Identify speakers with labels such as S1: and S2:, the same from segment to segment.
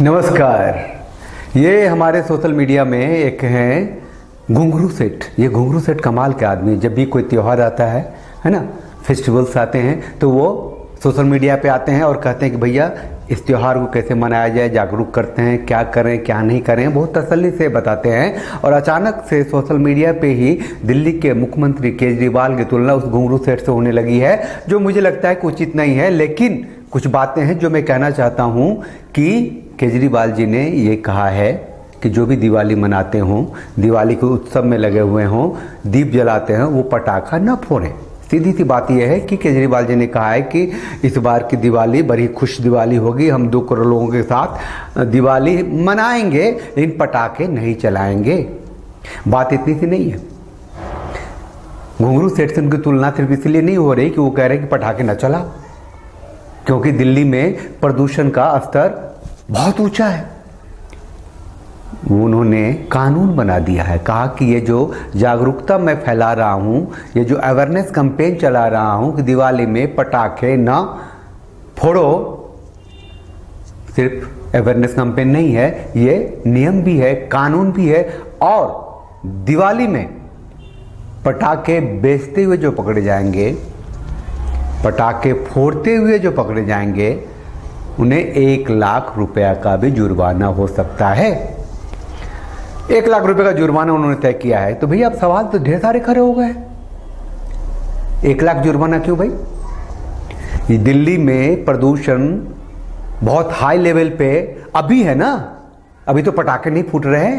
S1: नमस्कार। ये हमारे सोशल मीडिया में एक हैं घुंघरू सेठ। ये घुंघरू सेठ कमाल के आदमी है। जब भी कोई त्यौहार आता है ना, फेस्टिवल्स आते हैं तो वो सोशल मीडिया पे आते हैं और कहते हैं कि भैया इस त्यौहार को कैसे मनाया जाए, जागरूक करते हैं, क्या करें क्या नहीं करें, बहुत तसल्ली से बताते हैं। और अचानक से सोशल मीडिया पे ही दिल्ली के मुख्यमंत्री केजरीवाल की तुलना उस घुंघरू सेठ से होने लगी है, जो मुझे लगता है कि उचित नहीं है। लेकिन कुछ बातें हैं जो मैं कहना चाहता हूँ कि केजरीवाल जी ने ये कहा है कि जो भी दिवाली मनाते हों, दिवाली के उत्सव में लगे हुए हों, दीप जलाते हैं, वो पटाखा न फोड़ें। सीधी सी बात यह है कि केजरीवाल जी ने कहा है कि इस बार की दिवाली बड़ी खुश दिवाली होगी, हम 2 करोड़ लोगों के साथ दिवाली मनाएंगे लेकिन पटाखे नहीं चलाएंगे। बात इतनी सी नहीं है। घुंघरू सेठ से उनकी तुलना सिर्फ इसलिए नहीं हो रही कि वो कह रहे हैं कि पटाखे न चलाओ, क्योंकि दिल्ली में प्रदूषण का स्तर बहुत ऊंचा है। उन्होंने कानून बना दिया है, कहा कि ये जो जागरूकता मैं फैला रहा हूँ, ये जो अवेयरनेस कैंपेन चला रहा हूँ कि दिवाली में पटाखे ना फोड़ो, सिर्फ अवेयरनेस कैंपेन नहीं है, ये नियम भी है, कानून भी है। और दिवाली में पटाखे बेचते हुए जो पकड़े जाएंगे, पटाखे फोड़ते हुए जो पकड़े जाएंगे, उन्हें 1 लाख रुपया का भी जुर्माना हो सकता है। 1 लाख रुपए का जुर्माना उन्होंने तय किया है। तो भैया अब सवाल तो ढेर सारे खड़े हो गए। 1 लाख जुर्माना क्यों भाई? ये दिल्ली में प्रदूषण बहुत हाई लेवल पे अभी है ना, अभी तो पटाखे नहीं फूट रहे।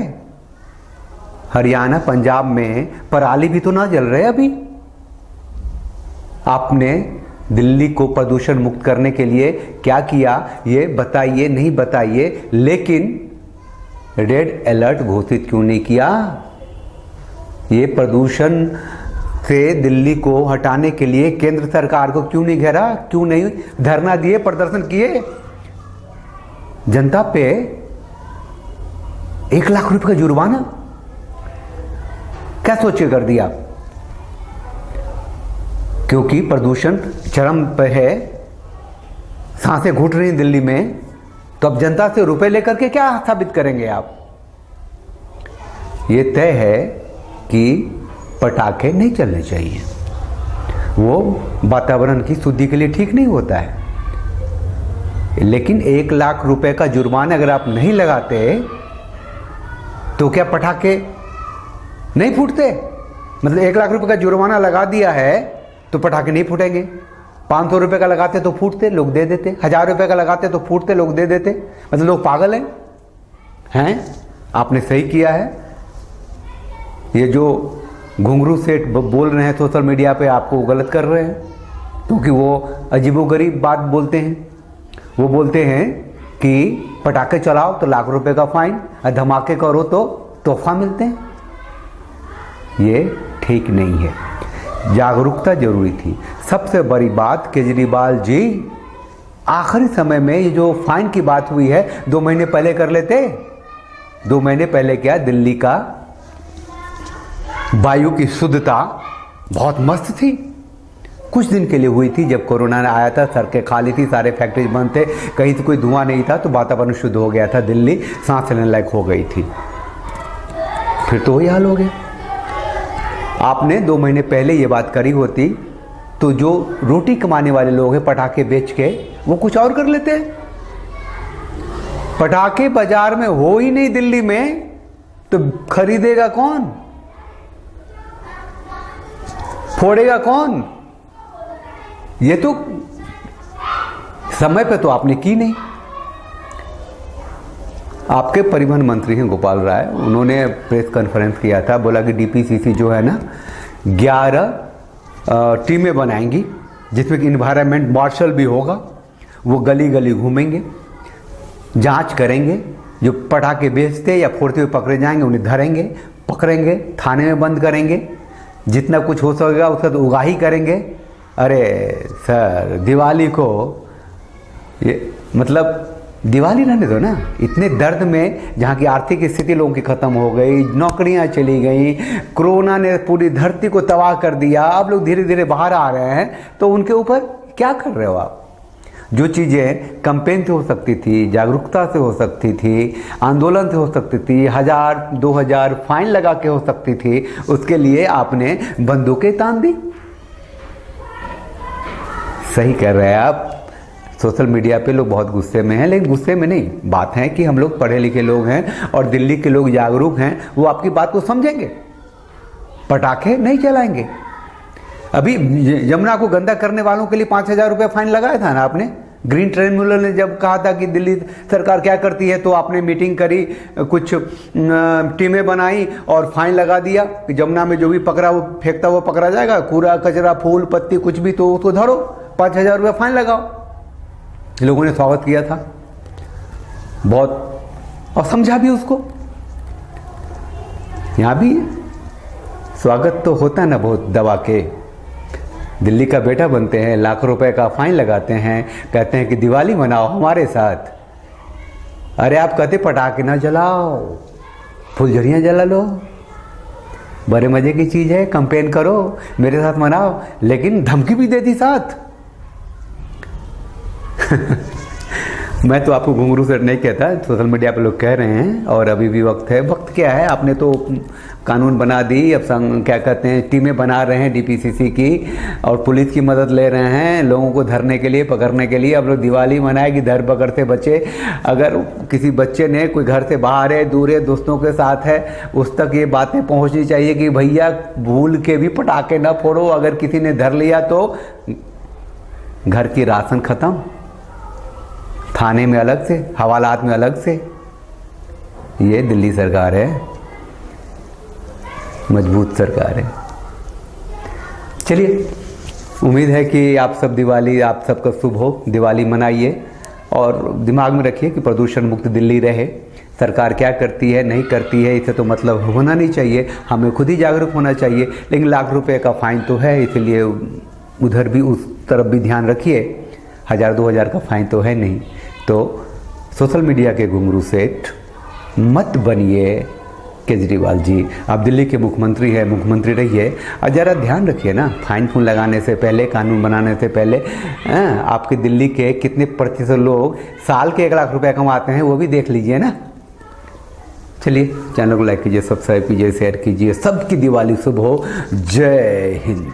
S1: हरियाणा पंजाब में पराली भी तो ना जल रहे अभी। आपने दिल्ली को प्रदूषण मुक्त करने के लिए क्या किया ये बताइए, नहीं बताइए, लेकिन रेड अलर्ट घोषित क्यों नहीं किया? ये प्रदूषण से दिल्ली को हटाने के लिए केंद्र सरकार को क्यों नहीं घेरा, क्यों नहीं धरना दिए, प्रदर्शन किए? जनता पे 1 लाख रुपए का जुर्माना क्या सोच के कर दिया? क्योंकि प्रदूषण चरम पर है, सांसें घुट रही हैं दिल्ली में, तो अब जनता से रुपए लेकर के क्या साबित करेंगे आप? ये तय है कि पटाखे नहीं चलने चाहिए, वो वातावरण की शुद्धि के लिए ठीक नहीं होता है। लेकिन 1 लाख रुपए का जुर्माना अगर आप नहीं लगाते तो क्या पटाखे नहीं फूटते? मतलब 1 लाख रुपए का जुर्माना लगा दिया है तो पटाखे नहीं फूटेंगे। 500 रुपए का लगाते तो फूटते, लोग दे देते। 1000 रुपए का लगाते तो फूटते, लोग दे देते। मतलब लोग पागल हैं? आपने सही किया है। ये जो घुंघरू सेठ बोल रहे हैं सोशल मीडिया पे, आपको गलत कर रहे हैं, क्योंकि वो अजीबोगरीब बात बोलते हैं। वो बोलते हैं कि पटाखे चलाओ तो लाख रुपए का फाइन, और धमाके करो तो तोहफा मिलते हैं। ये ठीक नहीं है। जागरूकता जरूरी थी। सबसे बड़ी बात, केजरीवाल जी आखिरी समय में ये जो फाइन की बात हुई है 2 महीने पहले कर लेते। 2 महीने पहले क्या, दिल्ली का वायु की शुद्धता बहुत मस्त थी। कुछ दिन के लिए हुई थी, जब कोरोना आया था, सड़कें खाली थी, सारे फैक्ट्रीज बंद थे, कहीं से कोई धुआं नहीं था, तो वातावरण शुद्ध हो गया था, दिल्ली सांस लेने लायक हो गई थी। फिर तो वही हाल हो गया। आपने 2 महीने पहले ये बात करी होती तो जो रोटी कमाने वाले लोग हैं पटाखे बेच के, वो कुछ और कर लेते हैं। पटाखे बाजार में हो ही नहीं दिल्ली में, तो खरीदेगा कौन, फोड़ेगा कौन? ये तो समय पे तो आपने की नहीं। आपके परिवहन मंत्री हैं गोपाल राय, उन्होंने प्रेस कॉन्फ्रेंस किया था, बोला कि डीपीसीसी जो है ना 11 टीमें बनाएंगी, जिसमें कि इन्वायरमेंट मार्शल भी होगा। वो गली गली घूमेंगे, जांच करेंगे, जो पटाखे बेचते या फोड़ते हुए पकड़े जाएंगे उन्हें धरेंगे, पकड़ेंगे, थाने में बंद करेंगे, जितना कुछ हो सकेगा उसका तो उगाही करेंगे। अरे सर, दिवाली को ये मतलब दिवाली रहने दो ना। इतने दर्द में, जहाँ की आर्थिक स्थिति लोगों की ख़त्म हो गई, नौकरियाँ चली गई, कोरोना ने पूरी धरती को तबाह कर दिया, अब लोग धीरे धीरे बाहर आ रहे हैं, तो उनके ऊपर क्या कर रहे हो आप? जो चीज़ें कैंपेन से हो सकती थी, जागरूकता से हो सकती थी, आंदोलन से हो सकती थी, 1000-2000 फाइन लगा के हो सकती थी, उसके लिए आपने बंदूकें तान दी। सही कह रहे हैं आप। सोशल मीडिया पे लोग बहुत गुस्से में हैं, लेकिन गुस्से में नहीं, बात है कि हम लोग पढ़े लिखे लोग हैं और दिल्ली के लोग जागरूक हैं, वो आपकी बात को समझेंगे, पटाखे नहीं चलाएंगे। अभी यमुना को गंदा करने वालों के लिए 5000 रुपये फाइन लगाया था ना आपने। ग्रीन ट्रिब्यूनल ने जब कहा था कि दिल्ली सरकार क्या करती है, तो आपने मीटिंग करी, कुछ टीमें बनाई और फाइन लगा दिया कि यमुना में जो भी पकड़ा वो फेंकता वो पकड़ा जाएगा, कूड़ा कचरा फूल पत्ती कुछ भी तो उसको धरो, 5000 रुपये फाइन लगाओ। लोगों ने स्वागत किया था बहुत और समझा भी उसको। यहाँ भी स्वागत तो होता ना बहुत दबा के। दिल्ली का बेटा बनते हैं, लाखों रुपए का फाइन लगाते हैं, कहते हैं कि दिवाली मनाओ हमारे साथ। अरे आप कहते पटाखे ना जलाओ, फुलझड़ियाँ जला लो, बड़े मजे की चीज़ है, कैंपेन करो, मेरे साथ मनाओ, लेकिन धमकी भी दे दी साथ। मैं तो आपको घुंघरू सेठ नहीं कहता, सोशल मीडिया पे लोग कह रहे हैं, और अभी भी वक्त है। वक्त क्या है, आपने तो कानून बना दी, अब क्या कहते हैं टीमें बना रहे हैं डीपीसीसी की, और पुलिस की मदद ले रहे हैं लोगों को धरने के लिए, पकड़ने के लिए। अब लोग दिवाली मनाएगी, धर पकड़ से बचे। अगर किसी बच्चे ने कोई घर से बाहर है, दूर है, दोस्तों के साथ है, उस तक ये बातें पहुंचनी चाहिए कि भैया भूल के भी पटाखे ना फोड़ो। अगर किसी ने धर लिया तो घर की राशन खत्म, थाने में अलग से, हवालात में अलग से। ये दिल्ली सरकार है, मजबूत सरकार है। चलिए, उम्मीद है कि आप सब दिवाली, आप सबका शुभ हो, दिवाली मनाइए और दिमाग में रखिए कि प्रदूषण मुक्त दिल्ली रहे। सरकार क्या करती है नहीं करती है इसे तो मतलब होना नहीं चाहिए, हमें खुद ही जागरूक होना चाहिए। लेकिन लाख रुपए का फाइन तो है, इसलिए उधर भी उस तरफ भी ध्यान रखिए। 1000-2000 का फाइन तो है नहीं। तो सोशल मीडिया के घुंघरू सेठ मत बनिए केजरीवाल जी। आप दिल्ली के मुख्यमंत्री हैं, मुख्यमंत्री रहिए और ज़रा ध्यान रखिए ना, फाइन फून लगाने से पहले, कानून बनाने से पहले। आपके दिल्ली के कितने प्रतिशत लोग साल के 1 लाख रुपए कमाते हैं, वो भी देख लीजिए ना। चलिए, चैनल को लाइक कीजिए, सब्सक्राइब कीजिए, शेयर कीजिए। सबकी दिवाली शुभ हो। जय हिंद।